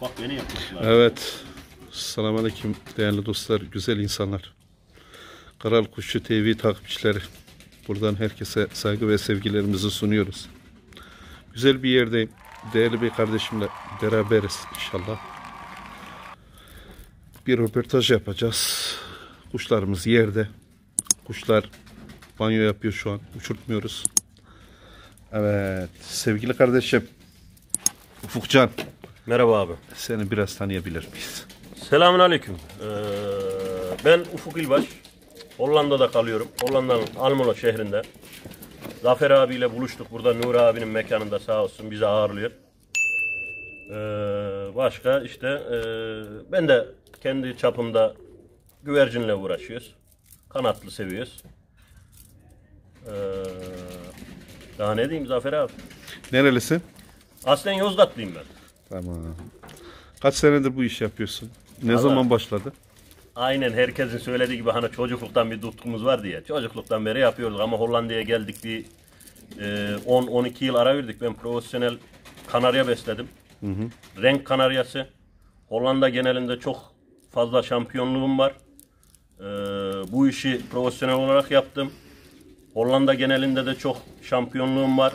Bak beni yapmışlar. Evet. Selamünaleyküm değerli dostlar, güzel insanlar. Kral Kuşçu TV takipçileri. Buradan herkese saygı ve sevgilerimizi sunuyoruz. Güzel bir yerdeyim. Değerli bir kardeşimle beraberiz inşallah. Bir röportaj yapacağız. Kuşlarımız yerde. Kuşlar banyo yapıyor şu an. Uçurtmuyoruz. Evet. Sevgili kardeşim Ufukcan. Merhaba abi. Seni biraz tanıyabilir miyiz? Selamünaleyküm. Ben Ufuk İlbaş. Hollanda'da kalıyorum. Hollanda'nın Almelo şehrinde. Zafer abiyle buluştuk. Burada Nuri abinin mekanında, sağ olsun, bizi ağırlıyor. Başka işte ben de kendi çapımda güvercinle uğraşıyoruz. Kanatlı seviyoruz. Daha ne diyeyim Zafer abi? Nerelisin? Aslen Yozgatlıyım ben. Tamam. Kaç senedir bu iş yapıyorsun? Ne zaman başladı? Aynen herkesin söylediği gibi hani çocukluktan bir tutkumuz var diye. Çocukluktan beri yapıyoruz ama Hollanda'ya geldik, bir 10-12 yıl ara verdik. Ben profesyonel kanarya besledim. Renk kanaryası. Hollanda genelinde çok fazla şampiyonluğum var. Bu işi profesyonel olarak yaptım. Hollanda genelinde de çok şampiyonluğum var.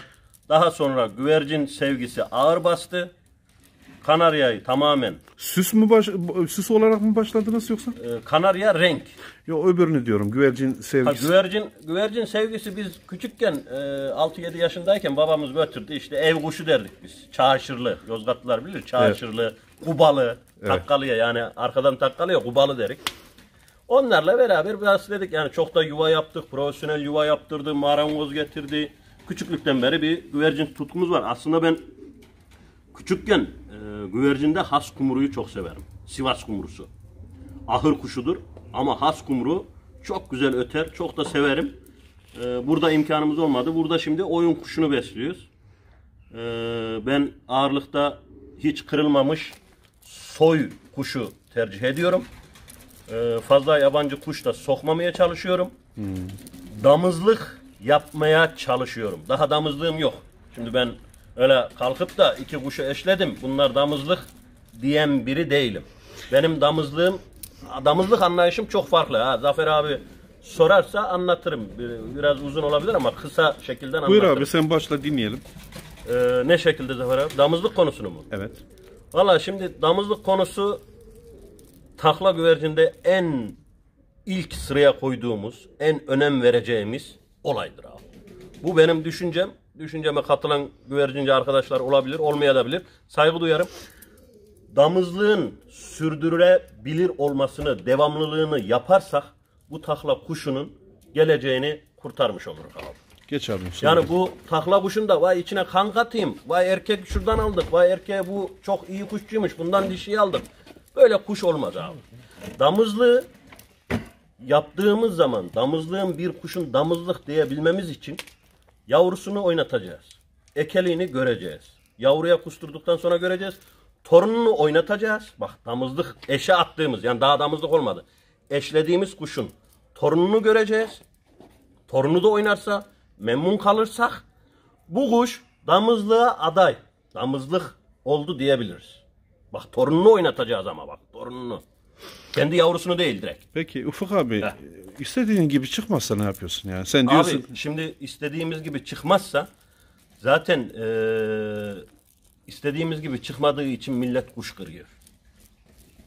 Daha sonra güvercin sevgisi ağır bastı. Kanaryayı tamamen... Süs olarak mı başladınız yoksa? Kanarya renk. Yok, öbürünü diyorum. Güvercin sevgisi. Güvercin sevgisi biz küçükken 6-7 yaşındayken babamız götürdü. İşte ev kuşu derdik biz. Çağışırlı. Yozgatlılar bilir. Çağışırlı, evet. Kubalı, evet. Takkalıya, yani arkadan takkalıya kubalı derik. Onlarla beraber biraz dedik, yani çok da yuva yaptık. Profesyonel yuva yaptırdı. Marangoz getirdi. Küçüklükten beri bir güvercin tutkumuz var. Aslında ben küçükken güvercinde has kumruyu çok severim. Sivas kumrusu. Ahır kuşudur ama has kumru çok güzel öter. Çok da severim. Burada imkanımız olmadı. Burada şimdi oyun kuşunu besliyoruz. Ben ağırlıkta hiç kırılmamış soy kuşu tercih ediyorum. Fazla yabancı kuş da sokmamaya çalışıyorum. Damızlık yapmaya çalışıyorum. Daha damızlığım yok. Şimdi ben öyle kalkıp da 2 kuşu eşledim, bunlar damızlık diyen biri değilim. Benim damızlık anlayışım çok farklı. Ha, Zafer abi sorarsa anlatırım. Biraz uzun olabilir ama kısa şekilde anlatırım. Buyur abi, sen başla, dinleyelim. Ne şekilde Zafer abi? Damızlık konusunu mu? Evet. Valla şimdi damızlık konusu takla güvercinde en ilk sıraya koyduğumuz, en önem vereceğimiz olaydır abi. Bu benim düşüncem. Düşünceme katılan güvercinci arkadaşlar olabilir, olmayabilir. Saygı duyarım. Damızlığın sürdürülebilir olmasını, devamlılığını yaparsak bu takla kuşunun geleceğini kurtarmış oluruz abi. Geç abi. Yani bu takla kuşun da vay içine kan katayım, vay erkek şuradan aldık, vay erkeğe bu çok iyi kuşçuymuş, bundan dişiyi aldık. Böyle kuş olmaz abi. Damızlığı yaptığımız zaman, damızlığın bir kuşun damızlık diyebilmemiz için yavrusunu oynatacağız. Ekeliğini göreceğiz. Yavruya kusturduktan sonra göreceğiz. Torununu oynatacağız. Bak, damızlık eşe attığımız, yani daha damızlık olmadı, eşlediğimiz kuşun torununu göreceğiz. Torunu da oynarsa, memnun kalırsak bu kuş damızlığa aday, damızlık oldu diyebiliriz. Bak, torununu oynatacağız ama bak, torununu. Kendi yavrusunu değil direkt. Peki Ufuk abi, istediğin gibi çıkmazsa ne yapıyorsun yani? Sen diyorsun... Abi şimdi istediğimiz gibi çıkmazsa zaten istediğimiz gibi çıkmadığı için millet kuş kırıyor.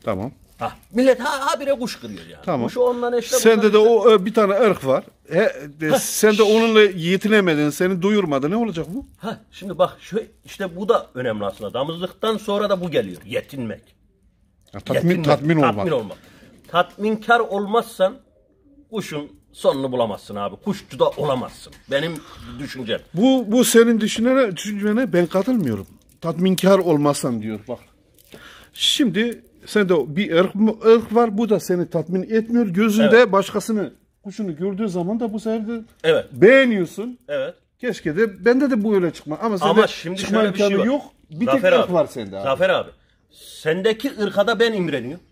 Tamam. Millet habire kuş kırıyor yani. Tamam. Kuşu ondan eşle. Sende de o bir tane ırk var. Sen de onunla yetinemedin, seni duyurmadı. Ne olacak bu? Şimdi bak, işte bu da önemli aslında. Damızlıktan sonra da bu geliyor. Yetinmek. Tatmin olmak. Tatminkar olmazsan kuşun sonunu bulamazsın abi. Kuşçu da olamazsın. Benim düşüncem. Bu senin düşüncene ben katılmıyorum. Tatminkar olmazsan diyor bak. Şimdi sende bir ırk var, bu da seni tatmin etmiyor. Gözünde başkasını, kuşunu gördüğü zaman da bu sefer de beğeniyorsun. Evet. Keşke de bende de bu öyle çıkma. Ama şimdi çıkma şöyle bir şey var. Yok. Bir tek ırk var sende abi. Zafer abi, sendeki ırkada ben imreniyorum.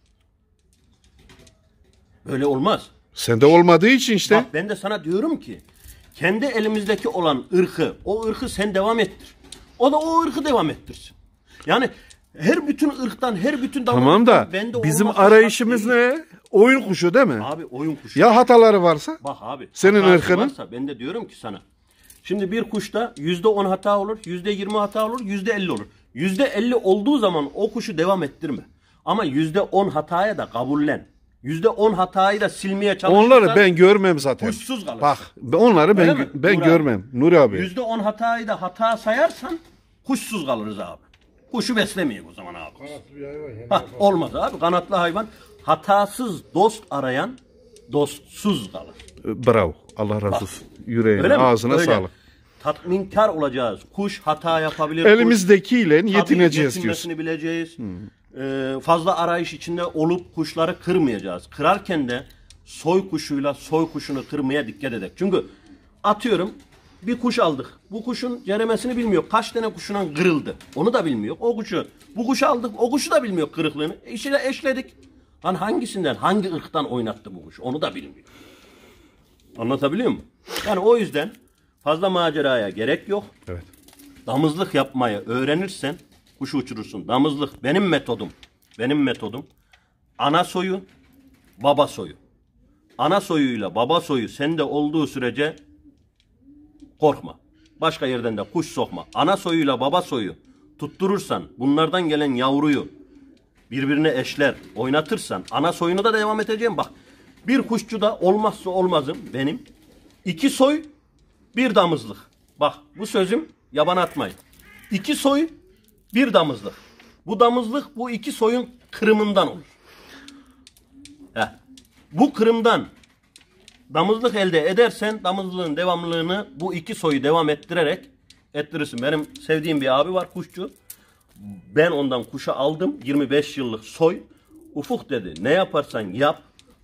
Öyle olmaz. Sende olmadığı için işte. Bak, ben de sana diyorum ki kendi elimizdeki olan ırkı, o ırkı sen devam ettir. O da o ırkı devam ettirsin. Yani Her bütün ırktan, her bütün Tamam da bende bizim olmasa arayışımız şart değil. ne? Oyun kuşu değil mi? Abi oyun kuşu. Ya hataları varsa? Bak abi. Senin hatası ırkının? varsa ben de diyorum ki sana. Şimdi bir kuşta %10 hata olur, %20 hata olur, %50 olur. %50 olduğu zaman o kuşu devam ettirme. Ama %10 hataya da kabullen. %10 hatayı da silmeye çalışırsan Onları ben görmem zaten. kuşsuz kalırsın. Bak onları Öyle mi? ben Nur abi. görmem. Nuri abi. %10 hatayı da hata sayarsan kuşsuz kalırız abi. Kuşu beslemeyiz o zaman abi. Kanatlı bir hayvan. Yani Bak olmaz abi. Kanatlı hayvan hatasız dost arayan dostsuz kalır. Bravo. Allah razı olsun. Yüreğine, Öyle mi? ağzına Öyle. sağlık. Tatminkar olacağız. Kuş hata yapabilir. Elimizdekiyle Kuş, yetineceğiz tabii diyorsun. yetinmesini bileceğiz. Fazla arayış içinde olup kuşları kırmayacağız. Kırarken de soy kuşuyla soy kuşunu kırmaya dikkat edelim. Çünkü atıyorum bir kuş aldık. Bu kuşun ceremesini bilmiyor. Kaç tane kuşuna kırıldı. Onu da bilmiyor. Bu kuşu aldık. O kuşu da bilmiyor kırıklığını. İşiyle eşledik. Hani hangisinden, hangi ırktan oynattı bu kuş? Onu da bilmiyor. Anlatabiliyor muyum? Yani o yüzden fazla maceraya gerek yok. Evet. Damızlık yapmayı öğrenirsen kuşu uçurursun. Damızlık benim metodum. Benim metodum. Ana soyu, baba soyu. Ana soyuyla baba soyu sende olduğu sürece korkma. Başka yerden de kuş sokma. Ana soyuyla baba soyu tutturursan, bunlardan gelen yavruyu birbirine eşler oynatırsan ana soyunu da devam edeceğim. Bak bir kuşçuda olmazsa olmazım benim 2 soy 1 damızlık. Bak bu sözüm yaban atmayın. 2 soy 1 damızlık. Bu damızlık bu 2 soyun kırımından olur. Heh. Bu kırımdan damızlık elde edersen damızlığın devamlılığını bu 2 soyu devam ettirirsin. Benim sevdiğim bir abi var kuşçu. Ben ondan kuşa aldım 25 yıllık soy. Ufuk dedi ne yaparsan yap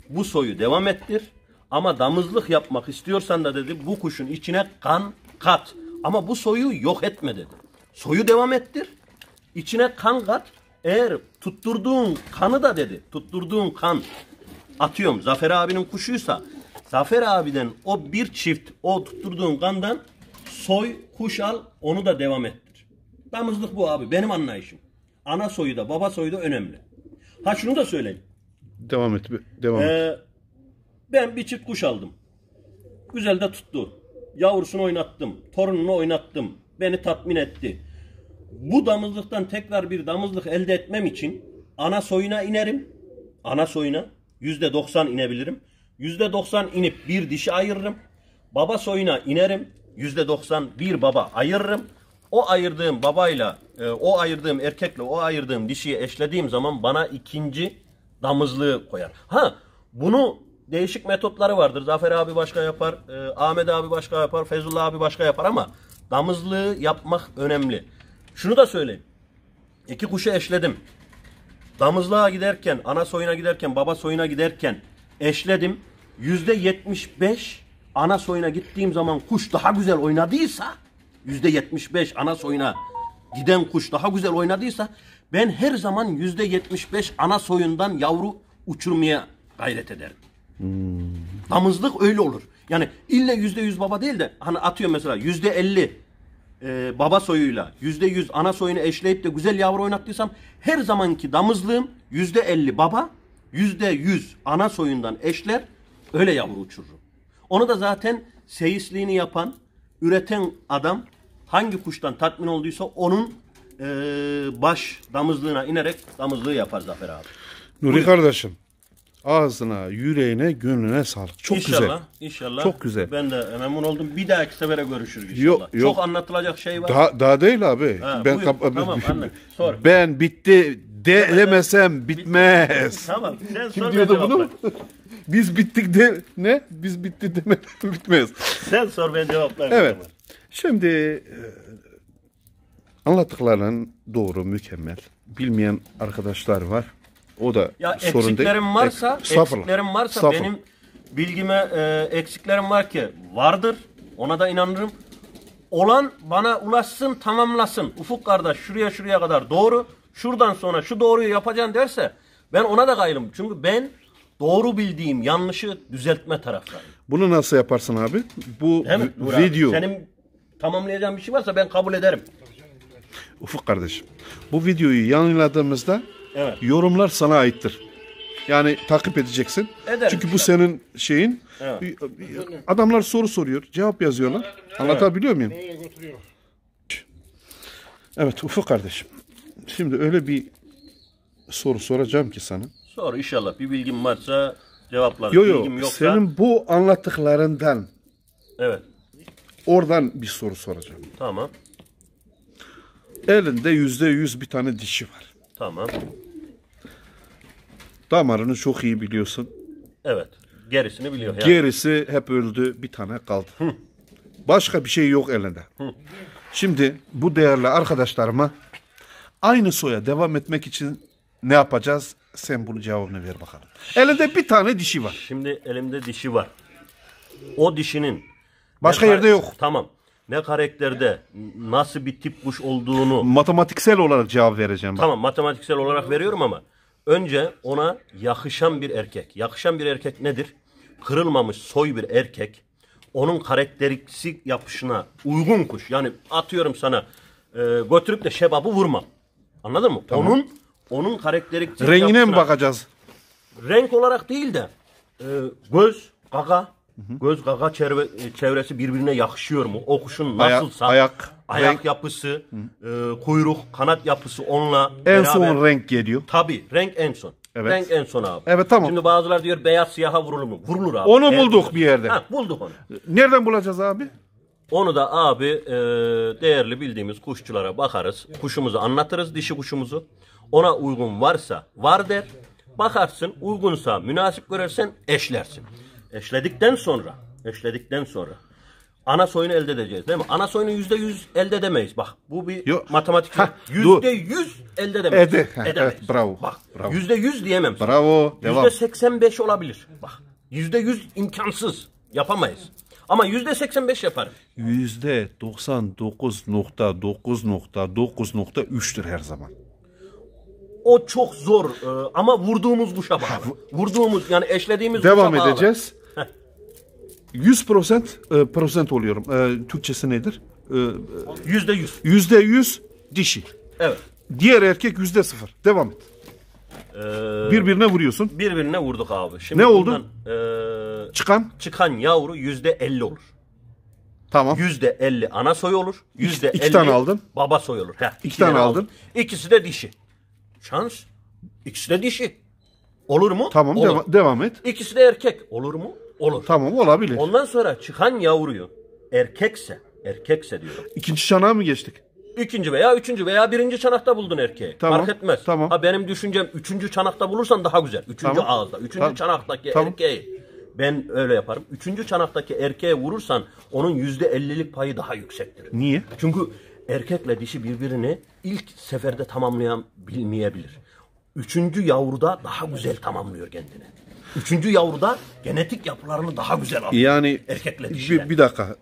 bu soyu devam ettir. Ama damızlık yapmak istiyorsan da dedi bu kuşun içine kan kat. Ama bu soyu yok etme dedi. Soyu devam ettir. İçine kan kat. Eğer tutturduğun kanı da dedi. Tutturduğun kan atıyorum Zafer abinin kuşuysa Zafer abiden o bir çift o tutturduğun kandan soy kuş al onu da devam ettir. Damızlık bu abi benim anlayışım. Ana soyu da baba soyu da önemli. Ha şunu da söyleyeyim. Devam et. Devam et. Ben bir çift kuş aldım. Güzel de tuttu. Yavrusunu oynattım. Torununu oynattım. Beni tatmin etti. Bu damızlıktan tekrar bir damızlık elde etmem için ana soyuna inerim. Ana soyuna %90 inebilirim. %90 inip bir dişi ayırırım. Baba soyuna inerim. %90 bir baba ayırırım. O ayırdığım babayla, o ayırdığım erkekle o ayırdığım dişiyi eşlediğim zaman bana ikinci damızlığı koyar. Ha bunu değişik metotları vardır. Zafer abi başka yapar, Ahmet abi başka yapar, Fezullah abi başka yapar ama damızlığı yapmak önemli. Şunu da söyleyeyim. 2 kuşu eşledim. Damızlığa giderken, ana soyuna giderken, baba soyuna giderken eşledim. %75 ana soyuna gittiğim zaman kuş daha güzel oynadıysa, %75 ana soyuna giden kuş daha güzel oynadıysa ben her zaman %75 ana soyundan yavru uçurmaya gayret ederim. Damızlık öyle olur. Yani illa %100 baba değil de hani atıyor mesela %50 baba soyuyla %100 ana soyunu eşleyip de güzel yavru oynattıysam her zamanki damızlığım %50 baba %100 ana soyundan eşler öyle yavru uçururum. Onu da zaten seyisliğini yapan, üreten adam hangi kuştan tatmin olduysa onun baş damızlığına inerek damızlığı yapar Zafer abi. Nuri kardeşim, ağzına, yüreğine, gönlüne sağlık. Çok İnşallah, güzel. İnşallah. Çok güzel. Ben de memnun oldum. Bir dahaki sefere görüşürüz inşallah. Yok. Çok anlatılacak şey var. Daha değil abi. Ha, buyur. Tamam, anne, sor. Ben bitti demesem bitmez. Tamam. Sen Kim sor, diyordu ben bunu? cevaplarım. Biz bittik de ne? Biz bitti demeden bitmez. Sen sor ben cevaplarım. Evet. Şimdi anlattıkların doğru, mükemmel. Bilmeyen arkadaşlar var. O da Ya sorun değil. eksiklerim varsa, Estağfurullah. benim bilgime eksiklerim var ki vardır. Ona da inanırım. Olan bana ulaşsın, tamamlasın. Ufuk kardeş şuraya kadar doğru. Şuradan sonra şu doğruyu yapacaksın derse ben ona da gayrım. Çünkü ben doğru bildiğim yanlışı düzeltme taraftarıyım. Bunu nasıl yaparsın abi? Bu Değil mi? video. Senin tamamlayacağın bir şey varsa ben kabul ederim. Ufuk kardeşim, bu videoyu yayınladığımızda Evet. yorumlar sana aittir. Yani takip edeceksin. Ederim Çünkü bu işte. senin şeyin. Evet. Adamlar soru soruyor, cevap yazıyorlar. Anlatabiliyor muyum? Evet Ufuk kardeşim. Şimdi öyle bir soru soracağım ki sana. Sor inşallah. Bir bilgim varsa cevaplar. Yo Bilgim yoksa. senin bu anlattıklarından Evet. oradan bir soru soracağım. Tamam. Elinde %100 bir tane dişi var. Tamam. Damarını çok iyi biliyorsun. Evet. Gerisini biliyor. Yani. Gerisi hep öldü, bir tane kaldı. Başka bir şey yok elinde. Şimdi bu değerli arkadaşlarıma aynı soya devam etmek için ne yapacağız? Sen bunun cevabını ver bakalım. Elinde bir tane dişi var. Şimdi elimde dişi var. O dişinin Başka ne yerde yok. Tamam. Ne karakterde, nasıl bir tip kuş olduğunu Matematiksel olarak cevap vereceğim. Bak. tamam matematiksel olarak veriyorum ama önce ona yakışan bir erkek. Yakışan bir erkek nedir? Kırılmamış soy bir erkek. Onun karakteristik yapışına uygun kuş. Yani atıyorum sana götürüp de şebabı vurmam. Anladın mı? Onun karakteristik Rengine mi yapısına- bakacağız? Renk olarak değil de göz, gaga, göz gaga çevresi birbirine yakışıyor mu? O kuşun nasılsa ayak, renk. yapısı, kuyruk, kanat yapısı onunla En beraber. son renk geliyor. Tabii renk en son. Evet. Renk en son abi. Evet, tamam. Şimdi bazılar diyor beyaz siyaha vurulur mu? Vurulur abi. Onu Eğer- bulduk bir yerde. Ha, bulduk onu. Nereden bulacağız abi? Onu da abi değerli bildiğimiz kuşçulara bakarız. Kuşumuzu anlatırız, dişi kuşumuzu. Ona uygun varsa var der. Bakarsın uygunsa münasip görürsen eşlersin. Eşledikten sonra ana soyunu elde edeceğiz değil mi? Ana soyunu %100 elde edemeyiz. Bak bu bir Yok. matematik. Hah, %100 elde edemeyiz. Evet, bravo, Bak bravo. %100 diyemem. sana. Bravo. Devam. %85 olabilir. Bak %100 imkansız. Yapamayız. Ama %85 yaparım. %99.9.9.3'tür her zaman. O çok zor ama vurduğumuz kuşa bağlı. Vurduğumuz yani eşlediğimiz Devam kuşa bağlı. edeceğiz. 100% prosent oluyorum. Türkçesi nedir? %100. %100 dişi. Evet. Diğer erkek %0. Devam et. Birbirine vuruyorsun. Birbirine vurduk abi. Şimdi Ne oldu? bundan, Çıkan. yavru %50 olur. Tamam. %50 ana soy olur. %50 iki tane aldın. baba soy olur. Heh, İki tane aldın. İkisi de dişi. Şans. İkisi de dişi. Olur mu? Tamam Olur. devam et. İkisi de erkek. Olur mu? Olur. Tamam olabilir. Ondan sonra çıkan yavruyu erkekse diyorum. İkinci çanağa mı geçtik? İkinci veya üçüncü veya birinci çanakta buldun erkeği. Tamam, Fark etmez. tamam. Ha benim düşüncem üçüncü çanakta bulursan daha güzel. Üçüncü Tamam. ağızda. Üçüncü Tamam. çanaktaki Tamam. erkeği. Ben öyle yaparım. Üçüncü çanaktaki erkeğe vurursan onun %50'lik payı daha yüksektir. Niye? Çünkü erkekle dişi birbirini ilk seferde tamamlayabilmeyebilir. Üçüncü yavruda daha güzel tamamlıyor kendini. Üçüncü yavruda genetik yapılarını daha güzel alıyor. Yani erkekle dişiyle. bir dakika.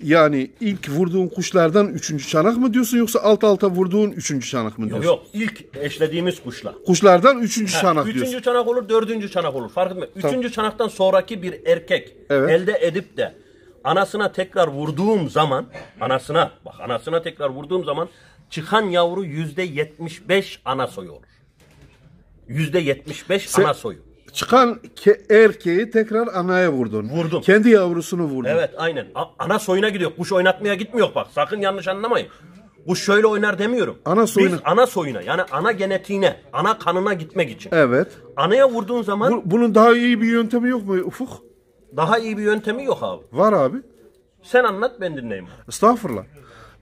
Yani ilk vurduğun kuşlardan üçüncü çanak mı diyorsun yoksa alt alta vurduğun üçüncü çanak mı diyorsun? Yok ilk eşlediğimiz kuşla. Kuşlardan üçüncü çanak Üçüncü diyorsun. çanak olur, dördüncü çanak olur. Fark etmez. Üçüncü çanaktan sonraki bir erkek Evet. elde edip de anasına tekrar vurduğum zaman, anasına tekrar vurduğum zaman çıkan yavru %75 ana soyu olur. %75 ana soyu. Çıkan erkeği tekrar anaya vurdun. Vurdum. Kendi yavrusunu vurdun. Evet aynen. Ana soyuna gidiyor. Kuş oynatmaya gitmiyor bak. Sakın yanlış anlamayın. Kuş şöyle oynar demiyorum. Ana soyuna. Biz ana soyuna yani ana genetiğine, ana kanına gitmek için. Evet. Anaya vurduğun zaman Bunun daha iyi bir yöntemi yok mu Ufuk? daha iyi bir yöntemi yok abi. Var abi. Sen anlat ben dinleyeyim. Estağfurullah.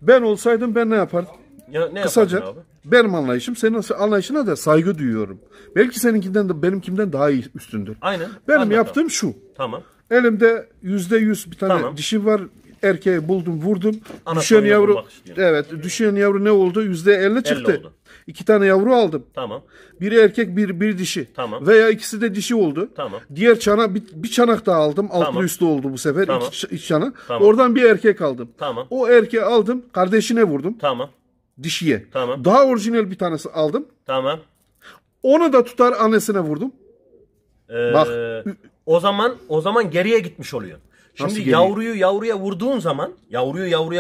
Ben olsaydım ben ne yapardım? Ya ne Kısaca yapardın abi? benim anlayışım senin anlayışına da saygı duyuyorum. Belki seninkinden de benimkinden daha iyi üstündür. Aynen. Benim Anlat yaptığım şu. Tamam. Elimde %100 bir tane Tamam. dişi var. Erkeği buldum, vurdum. Ana Düşen soyuna yavru, vurmak istiyorum. evet, düşen yavru ne oldu? %50 çıktı. oldu. 2 tane yavru aldım. Tamam. Biri erkek, bir dişi. Tamam. Veya ikisi de dişi oldu. Tamam. Diğer çana bir çanak daha aldım. Altlı Tamam. üstü oldu bu sefer. Tamam. İki çanak. Tamam. Oradan bir erkek aldım. Tamam. O erkeği aldım. Kardeşine vurdum. Tamam. Dişiye. Tamam. Daha orijinal bir tanesi aldım. Tamam. Onu da tutar annesine vurdum. Bak. O zaman geriye gitmiş oluyor. Nasıl Şimdi geriye? yavruya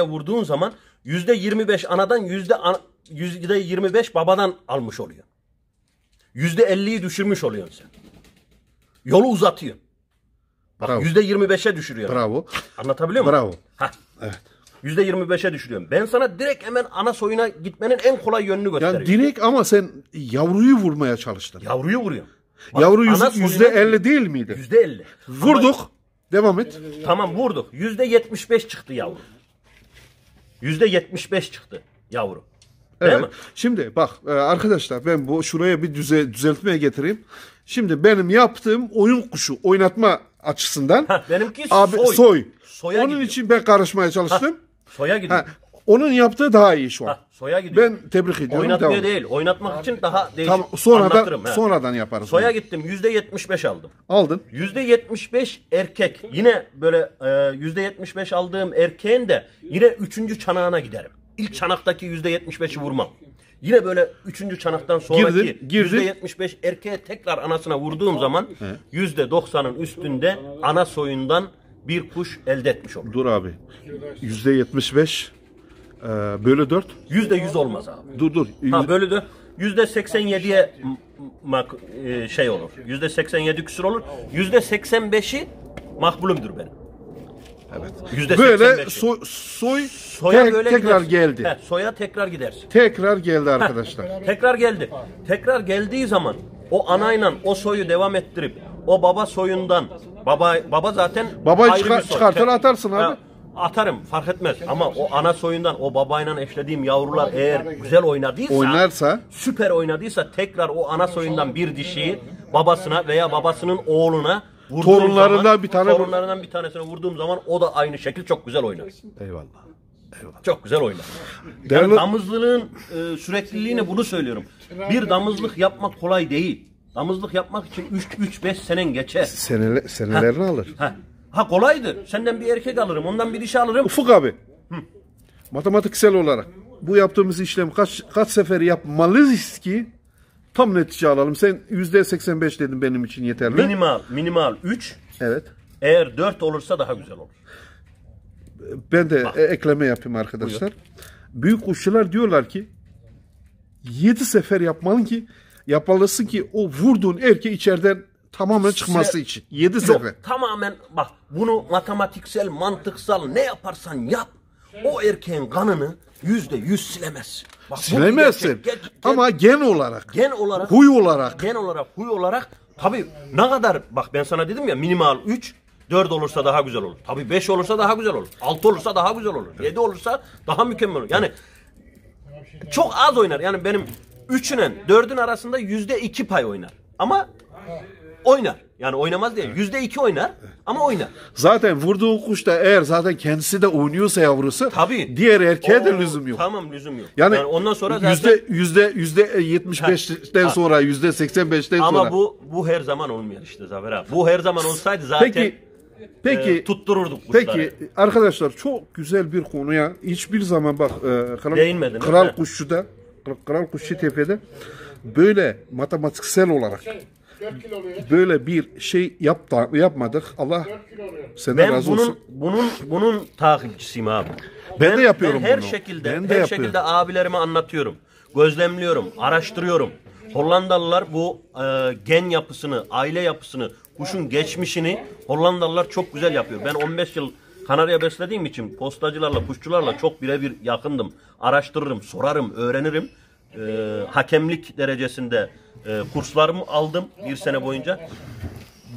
vurduğun zaman %25 anadan %25 babadan almış oluyor. %50'yi düşürmüş oluyorsun sen. Yolu uzatıyor. Bak Bravo. %25'e düşürüyor. Bravo. Anlatabiliyor muyum? Bravo. Hah. Evet. %25'e düşürüyorum. Ben sana direkt hemen ana soyuna gitmenin en kolay yönünü Yani gösteriyorum. direkt ama sen yavruyu vurmaya çalıştın. Yavruyu vuruyorum. Bak, Yavru ana soyuna %50 değil miydi? %50. Vurduk. Devam et. Tamam vurduk. %75 çıktı yavru. %75 çıktı yavru. Değil Evet. mi? Şimdi bak arkadaşlar ben bu şuraya bir düzeltmeye getireyim. Şimdi benim yaptığım oyun kuşu oynatma açısından Benimki abi soy. Soya Onun gidiyor. için ben karışmaya çalıştım. Soya gidiyor. Ha, onun yaptığı daha iyi şu an. Soya gidiyor. Ben tebrik ediyorum. Oynatmaya Devam. değil. Oynatmak için daha değişik Tamam, anlatırım. sonradan yaparız. Soya onu. gittim. %75 aldım. Aldın. %75 erkek. Yine böyle %75 aldığım erkeğin de yine 3. çanağına giderim. İlk çanaktaki %75'i vurmam. Yine böyle 3. çanaktan sonraki Girdin. %75 erkeğe tekrar anasına vurduğum zaman %90'ın üstünde ana soyundan bir kuş elde etmiş olur. Dur abi. %75 bölü 4. %100 olmaz abi. Dur. Ha bölü de %87'ye şey olur. %87 küsur olur. %85'i makbulümdür benim. Evet. %85'i. Böyle Soya böyle tekrar gidersin. geldi. He, soya tekrar gidersin. Tekrar geldi arkadaşlar. Tekrar geldi. Tekrar geldiği zaman o anayla o soyu devam ettirip o baba soyundan baba zaten Babayı ayrı bir soy. çıkartır atarsın abi. Ha, atarım fark etmez ama o ana soyundan o babayla eşlediğim yavrular eğer güzel oynadıysa süper oynadıysa tekrar o ana soyundan bir dişiyi babasına veya babasının oğluna vurduğum Torunlarından bir tane torunlarından bir tanesine vurduğum zaman o da aynı şekil çok güzel oynar. Eyvallah. Çok güzel oynar. Değerli- Yani damızlığın sürekliliğine bunu söylüyorum. Bir damızlık yapmak kolay değil. Damızlık yapmak için 3-5 senen geçer. Senelerini alır. Ha kolaydır. Senden bir erkek alırım, ondan bir dişi alırım. Ufuk abi. Matematiksel olarak bu yaptığımız işlem kaç sefer yapmalıyız ki tam netice alalım. Sen %85 dedin benim için yeterli. Minimal 3. Evet. Eğer 4 olursa daha güzel olur. Ben de ekleme yapayım arkadaşlar. Büyük kuşçular diyorlar ki 7 sefer yapmalısın ki o vurduğun erkeği içeriden tamamen çıkması için. 7 sefer. Tamamen bak bunu matematiksel, mantıksal ne yaparsan yap o erkeğin kanını %100 silemezsin. Bak, bu Silemezsin. gerçek. Ama gen olarak, huy olarak tabii ne kadar bak ben sana dedim ya minimal 3 4 olursa daha güzel olur. Tabii 5 olursa daha güzel olur. 6 olursa daha güzel olur. 7 olursa daha mükemmel olur. Yani çok az oynar. Yani benim 3'ünün 4'ün arasında %2 pay oynar. Ama oynar. Yani oynamaz değil. %2 oynar ama oynar. zaten vurduğun kuş da eğer zaten kendisi de oynuyorsa yavrusu Tabii. diğer erkeğe de lüzum yok. Tamam lüzum yok. Yani ondan sonra zaten %75'ten sonra %85'ten sonra. ama bu her zaman olmuyor işte Zafer abi. Bu her zaman olsaydı zaten Peki tuttururduk kuşları. Peki arkadaşlar çok güzel bir konuya hiçbir zaman bak Değinmedin, Kral evet. Kuşçu'da Kral Kuşçu Tepe'de böyle matematiksel olarak böyle bir şey yapmadık. Allah senden Ben razı olsun. bunun takipçisiyim abi. Ben de yapıyorum her bunu. şekilde Ben de her yapıyorum. şekilde abilerime anlatıyorum. Gözlemliyorum, araştırıyorum. Hollandalılar bu gen yapısını, aile yapısını, kuşun geçmişini Hollandalılar çok güzel yapıyor. Ben 15 yıl Kanarya beslediğim için postacılarla, kuşçularla çok birebir yakındım. Araştırırım, sorarım, öğrenirim. Hakemlik derecesinde kurslarımı aldım bir sene boyunca.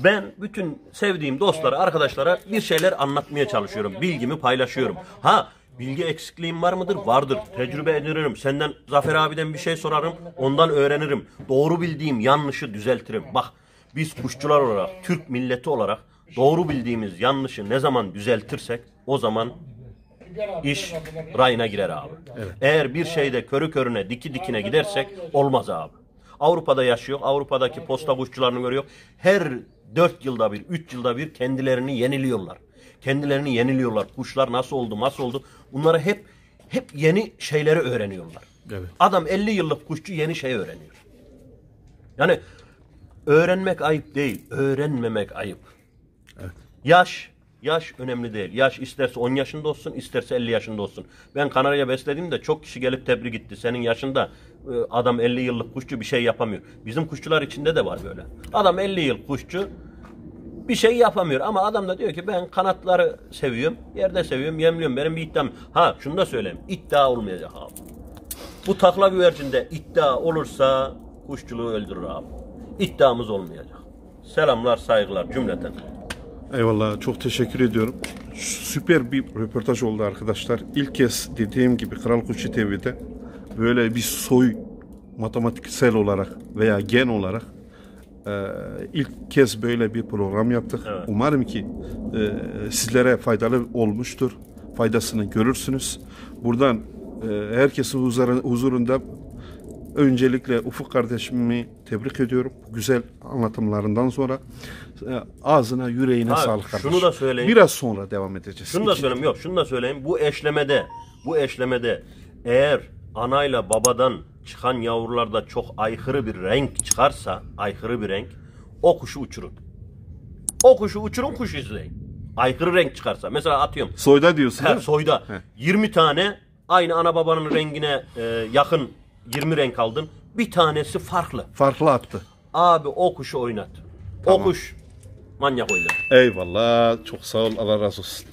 Ben bütün sevdiğim dostlara, arkadaşlara bir şeyler anlatmaya çalışıyorum. Bilgimi paylaşıyorum. Ha, bilgi eksikliğim var mıdır? Vardır. Tecrübe edinirim. Senden, Zafer abiden bir şey sorarım. Ondan öğrenirim. Doğru bildiğim yanlışı düzeltirim. Bak, biz kuşçular olarak, Türk milleti olarak doğru bildiğimiz yanlışı ne zaman düzeltirsek o zaman iş rayına girer abi. Evet. Eğer bir şeyde körü körüne, diki dikine gidersek olmaz abi. Avrupa'da yaşıyor. Avrupa'daki posta kuşçularını görüyor. Her 4 yılda bir, 3 yılda bir kendilerini yeniliyorlar. Kendilerini yeniliyorlar. Kuşlar nasıl oldu? Bunları hep yeni şeyleri öğreniyorlar. Evet. Adam 50 yıllık kuşçu yeni şey öğreniyor. Yani öğrenmek ayıp değil, öğrenmemek ayıp. Evet. Yaş Yaş önemli değil. Yaş isterse 10 yaşında olsun, isterse 50 yaşında olsun. Ben kanarya beslediğimde çok kişi gelip tebrik etti. Senin yaşında adam 50 yıllık kuşçu bir şey yapamıyor. Bizim kuşçular içinde de var böyle. Adam 50 yıl kuşçu bir şey yapamıyor ama adam da diyor ki ben kanatları seviyorum, yerde seviyorum, yemliyorum. Benim bir iddiam. Ha şunu da söyleyeyim. İddia olmayacak abi. Bu takla güvercinde iddia olursa kuşçuluğu öldürür abi. İddiamız olmayacak. Selamlar, saygılar cümleten. Eyvallah, çok teşekkür ediyorum. Süper bir röportaj oldu arkadaşlar. İlk kez dediğim gibi Kral Kuşçu TV'de böyle bir soy matematiksel olarak veya gen olarak ilk kez böyle bir program yaptık. Evet. Umarım ki sizlere faydalı olmuştur. Faydasını görürsünüz. Buradan herkesin huzurunda öncelikle Ufuk kardeşimi tebrik ediyorum. Bu güzel anlatımlarından sonra ağzına yüreğine sağlık kardeşim. Şunu da söyleyeyim. Biraz sonra devam edeceğiz. Şunu da söyleyeyim. Yok, şunu da söyleyeyim. Bu eşlemede eğer anayla babadan çıkan yavrularda çok aykırı bir renk çıkarsa, aykırı bir renk, o kuşu uçurun. O kuşu uçurun, kuş izleyin. Aykırı renk çıkarsa. Mesela atıyorum. Soyda diyorsun değil mi? Soyda. He. 20 tane aynı ana babanın rengine yakın 20 renk aldın. Bir tanesi farklı. Farklı attı. Abi o kuşu oynat. Tamam. O kuş manyak oynar. Eyvallah. Çok sağ ol. Allah razı olsun.